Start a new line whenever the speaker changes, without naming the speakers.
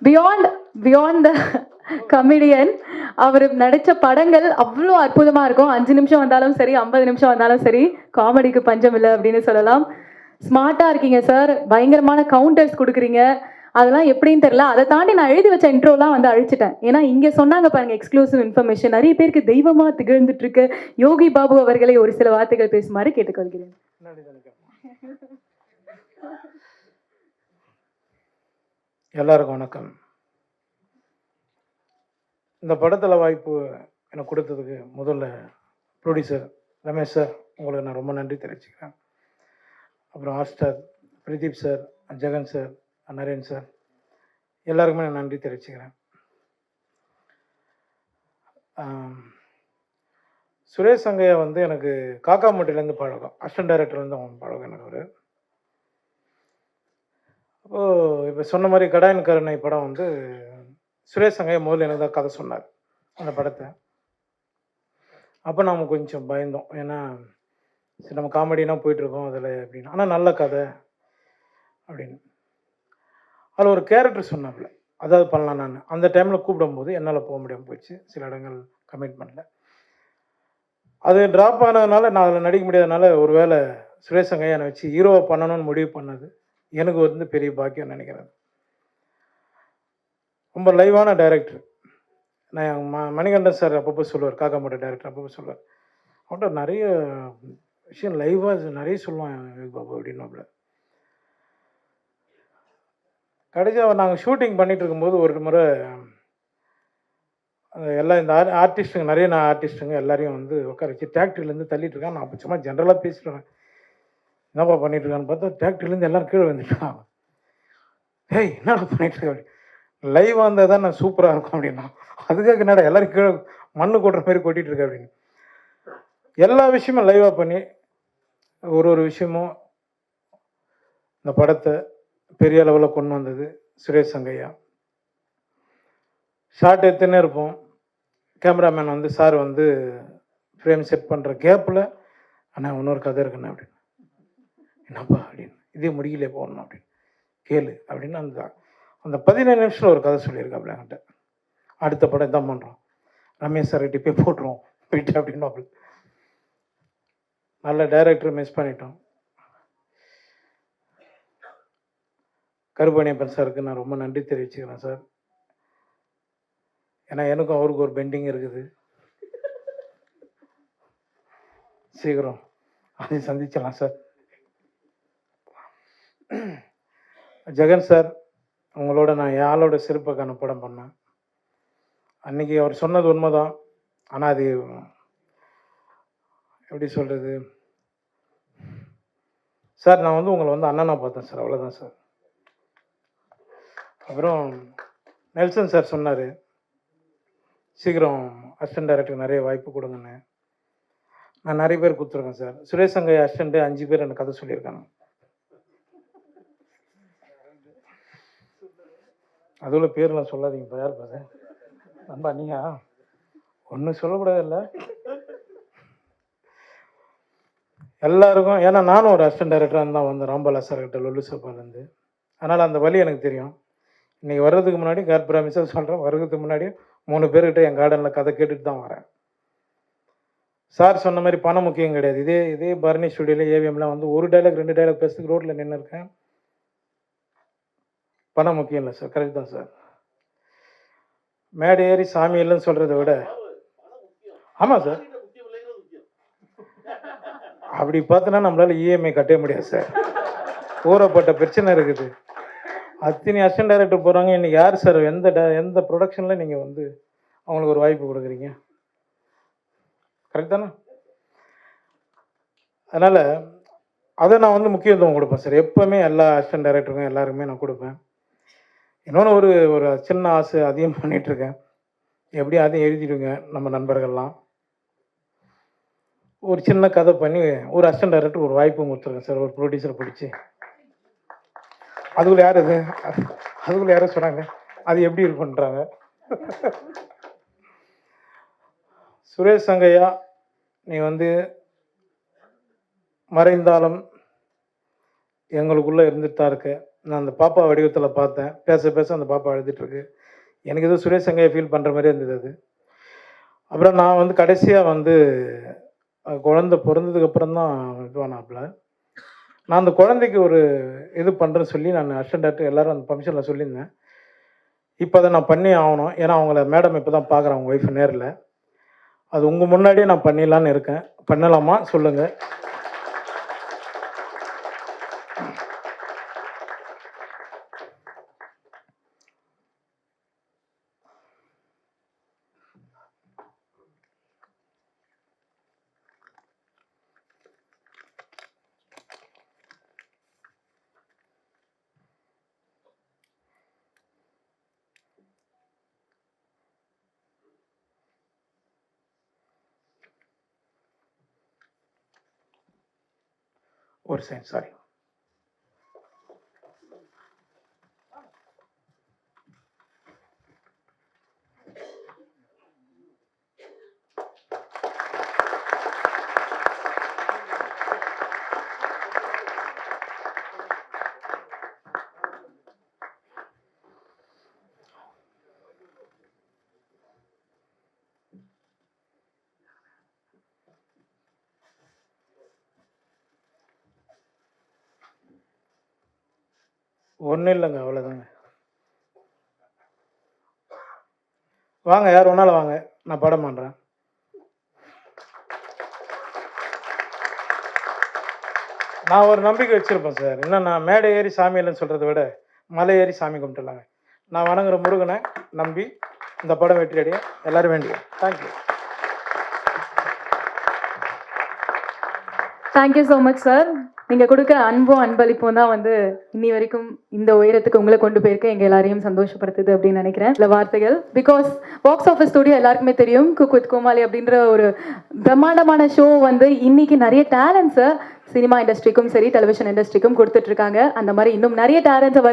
Beyond beyond the comedian. அவர் நடித்த படங்கள் அவ்வளோ அற்புதமாக இருக்கும். 5 நிமிஷம் வந்தாலும் சரி, 50 நிமிஷம் வந்தாலும் சரி, காமெடிக்கு பஞ்சம் இல்லை அப்படின்னு சொல்லலாம். ஸ்மார்ட்டாக இருக்கீங்க சார். பயங்கரமான கவுண்டர்ஸ் கொடுக்குறீங்க. அதெல்லாம் எப்படின்னு தெரியல. அதை தாண்டி நான் எழுதி வச்ச இன்ட்ரோலாம் வந்து அழிச்சிட்டேன். ஏன்னா இங்கே சொன்னாங்க பாருங்க எக்ஸ்க்ளூசிவ் இன்ஃபர்மேஷன். நிறைய பேருக்கு தெய்வமாக திகழ்ந்துட்டு இருக்கு. யோகி பாபு அவர்களை ஒரு சில வார்த்தைகள் பேசுமாறு கேட்டுக்கொள்கிறேன்.
எல்லாருக்கும் வணக்கம். இந்த படத்தில் வாய்ப்பு எனக்கு கொடுத்ததுக்கு முதல்ல ப்ரொடியூசர் ரமேஷ் சார், உங்களுக்கு நான் ரொம்ப நன்றி தெரிவிச்சுக்கிறேன். அப்புறம் Hotstar Pradeep sir, Jagan sir, Naren sir, எல்லாருக்குமே நான் நன்றி தெரிவிச்சுக்கிறேன். சுரேஷ் சங்கையா வந்து எனக்கு காக்காமட்டிலேருந்து பழக்கம், அசிஸ்டன்ட் டைரக்டர்லேருந்து அவங்க பழக்கம் எனக்கு ஒரு. அப்போது இப்போ சொன்ன மாதிரி கடாயன் கருணை படம் வந்து சுரேஷ் சங்கையா முதல்ல எனக்கு தான் கதை சொன்னார் அந்த படத்தை. அப்போ நாம் கொஞ்சம் பயந்தோம், ஏன்னா சரி நம்ம காமெடினா போயிட்டுருக்கோம் அதில் அப்படின்னு. ஆனால் நல்ல கதை அப்படின்னு. அதில் ஒரு கேரக்டர் சொன்னாப்புல, அதாவது பண்ணலாம். நான் அந்த டைமில் கூப்பிடும்போது என்னால் போக முடியாமல் போயிடுச்சு, சில இடங்கள் கமிட்மெண்ட்டில். அது ட்ராப் ஆனதுனால நான் அதில் நடிக்க முடியாதனால ஒரு வேளை சுரேஷ் சங்கையா என்னை வச்சு ஹீரோவை பண்ணணும்னு முடிவு பண்ணது எனக்கு வந்து பெரிய பாக்கியம் நினைக்கிறேன். ரொம்ப லைவான டைரக்டர். நான் மணிகண்டன் சார் அப்பப்போ சொல்லுவார், காக்காமட்ட டைரக்டர் அப்பப்போ சொல்லுவார், அவன்கிட்ட நிறைய விஷயம் லைவாக நிறைய சொல்லுவான் யோகி பாபு அப்படின்னாப்புல. கடைசியாக நாங்கள் ஷூட்டிங் பண்ணிகிட்டு இருக்கும்போது ஒரு முறை எல்லாம் இந்த ஆர்டிஸ்ட்டுங்க, நிறைய நான் ஆர்டிஸ்ட்டுங்க எல்லாரையும் வந்து உட்கார வச்சு டிராக்டர்லேருந்து தள்ளிட்டு இருக்கான். நான் அப்போ சும்மா ஜென்ரலாக பேசிட்டுருவேன், என்னப்பா பண்ணிகிட்ருக்கான்னு பார்த்தா டிராக்டர்லேருந்து எல்லோரும் கீழே வந்துட்டான். ஏய் என்னடா பண்ணிகிட்ருக்க அப்படி, லைவாக இருந்தால் தான் நான் சூப்பராக இருக்கும் அப்படின்னா, அதுக்காக என்னடா எல்லோரும் கீழே மண்ணு கொட்டுற மாதிரி கொட்டிகிட்டு இருக்க அப்படின்னு. எல்லா விஷயமும் லைவாக பண்ணி ஒரு விஷயமும் இந்த படத்தை பெரிய அளவில் கொண்டு வந்தது சுரேஷ் சங்கையா. ஷார்ட் எடுத்துன்னே இருப்போம், கேமராமேன் வந்து சார் வந்து ஃப்ரேம் செட் பண்ணுற கேப்பில் அண்ணா இன்னொரு கதை இருக்குண்ணே அப்படின்னு. என்னப்பா அப்படின்னு, இதே முடியல போடணும் அப்படின்னு, கேளு அப்படின்னு. அந்த 17 நிமிஷத்தில் ஒரு கதை சொல்லியிருக்காப்புல என்கிட்ட. அடுத்த படம் இதான் பண்ணுறோம், ரமேஷ் சார் கிட்டே போய் போட்டுருவோம் போயிட்டு அப்படின்னு. நல்ல டைரக்டர் மிஸ் பண்ணிட்டோம். கருப்பணியப்பன் சாருக்கு நான் ரொம்ப நன்றி தெரிவிச்சுக்கிறேன் சார். ஏன்னா எனக்கும் அவருக்கு ஒரு பெண்டிங் இருக்குது, சீக்கிரம் அதை சந்திச்சலாம் சார். ஜெகன் சார், உங்களோட நான் யாழோட சிறப்புக்கான படம் பண்ணேன். அன்றைக்கி அவர் சொன்னது உண்மைதான், ஆனால் அது எப்படி சொல்கிறது சார், நான் வந்து உங்களை வந்து அண்ணனா பார்த்தேன் சார், அவ்வளோதான் சார். அப்புறம் நெல்சன் சார் சொன்னார், சீக்கிரம் அசிஸ்டன்ட் டைரக்டருக்கு நிறைய வாய்ப்பு கொடுங்கன்னு. நான் நிறைய பேர் கொடுத்துருக்கேன் சார். சுரேஷ் சங்கையா அசிஸ்டண்ட்டு 5 பேர் எனக்கு கதை சொல்லியிருக்காங்க. அதுவும் பேர்லாம் சொல்லாதீங்க, யார் பாரு நண்பா, நீங்கள் ஒன்றும் சொல்லக்கூடாது இல்லை எல்லாருக்கும். ஏன்னா நானும் ஒரு அசிஸ்டன்ட் டைரக்டராக தான் வந்தேன் ராம்பாலா சார்கிட்ட, லொல்லு சோப்பாலேருந்து. அதனால் அந்த வழி எனக்கு தெரியும். இன்றைக்கி வர்றதுக்கு முன்னாடி ப்ராமிஸாக சொல்கிறேன், வர்றதுக்கு முன்னாடி 3 பேர்கிட்ட என் கார்டனில் கதை கேட்டுட்டு தான் வரேன். சார் சொன்ன மாதிரி பணம் முக்கியம் கிடையாது. இதே பரணி ஸ்டுடியோவில் ஏவிஎம்லாம் வந்து ஒரு டைலாக் 2 டைலாக் பேசுறதுக்கு ரோட்டில் நின்று இருக்கேன். பணம் முக்கியம் இல்லை சார், கரெக்ட் தான் சார். மேடை ஏறி சாமி இல்லைன்னு சொல்கிறத விட, ஆமாம் சார், அப்படி பார்த்தோன்னா நம்மளால் இஎம்ஐ கட்டவே முடியாது சார். ஊறப்பட்ட பிரச்சனை இருக்குது. அத்தனை அசிஸ்டன்ட் டைரக்டர் போகிறாங்க, இன்றைக்கி யார் சார் எந்த ப்ரொடக்ஷனில் நீங்கள் வந்து அவங்களுக்கு ஒரு வாய்ப்பு கொடுக்குறீங்க? கரெக்ட் தானே? அதனால் அதை நான் வந்து முக்கியத்துவம் கொடுப்பேன் சார். எப்போவுமே எல்லா அசிஸ்டன்ட் டைரக்டருக்கும் எல்லாருக்குமே நான் கொடுப்பேன். இன்னொன்று ஒரு சின்ன ஆசை அதையும் பண்ணிகிட்ருக்கேன். எப்படியும் அதையும் எழுதிடுங்க நம்ம நண்பர்கள்லாம். ஒரு சின்ன கதை பண்ணி ஒரு அசிஸ்டன்ட் டைரக்டர் ஒரு வாய்ப்பு கொடுத்துருக்கேன் சார், ஒரு ப்ரொடியூசரை பிடிச்சி. அதுக்குள்ளே யாரும் சொன்னாங்க அது எப்படி இருக்குன்றாங்க. சுரேஷ் சங்கையா, நீ வந்து மறைந்தாலும் எங்களுக்குள்ளே இருந்துட்டு தான் இருக்க. நான் அந்த பாப்பா வடிவத்தில் பார்த்தேன். பேச பேச அந்த பாப்பா அழுதுட்டுருக்கு. எனக்கு ஏதோ சுரேஷ் சங்கையை ஃபீல் பண்ணுற மாதிரி இருந்தது அது. அப்புறம் நான் வந்து கடைசியாக வந்து குழந்த பிறந்ததுக்கப்புறம் தான் இதுவானாப்புல. நான் அந்த குழந்தைக்கு ஒரு இது பண்ணுறேன்னு சொல்லி நான் அசிஸ்டன்ட் டாக்டர் எல்லோரும் அந்த ஃபங்க்ஷனில் சொல்லியிருந்தேன். இப்போ அதை நான் பண்ணி ஆகணும். ஏன்னா அவங்கள மேடம் இப்போ தான் பார்க்குறேன் அவங்க ஒய்ஃப் நேரில். அது உங்கள் முன்னாடியே நான் பண்ணிடலான்னு இருக்கேன். பண்ணலாமா சொல்லுங்கள். ஒரு செகண்ட் சாரி. ஒன்றும் இல்லைங்க, அவ்வளோதாங்க. வாங்க, யார் வேணாலும் வாங்க, நான் படம் பண்ணுறேன். நான் ஒரு நம்பிக்கை வச்சுருப்பேன் சார். இன்னும் நான் மேடை ஏறி சாமி இல்லைன்னு சொல்கிறத விட மலை ஏறி சாமி கும்பிட்டுலாங்க. நான் வணங்குற முருகனை நம்பி இந்த படம் வெற்றி அடைய எல்லோரும் வேண்டிய. Thank you.
Thank you so much sir. நீங்கள் கொடுக்குற அன்பும் அன்பளிப்பும் தான் வந்து இன்னி வரைக்கும் இந்த உயரத்துக்கு உங்களை கொண்டு போயிருக்க எங்கள் எல்லாரையும் சந்தோஷப்படுத்துது அப்படின்னு நினைக்கிறேன். சில வார்த்தைகள் பிகாஸ் பாக்ஸ் ஆஃபீஸ் ஸ்டுடியோ எல்லாருக்குமே தெரியும். குக் வித் கோமாளி அப்படின்ற ஒரு பிரம்மாண்டமான ஷோ வந்து இன்னைக்கு நிறைய டேலண்ட்ஸை சினிமா இண்டஸ்ட்ரிக்கும் சரி டெலிவிஷன் இண்டஸ்ட்ரிக்கும் கொடுத்துட்ருக்காங்க. அந்த மாதிரி இன்னும் நிறைய டேலண்ட்ஸை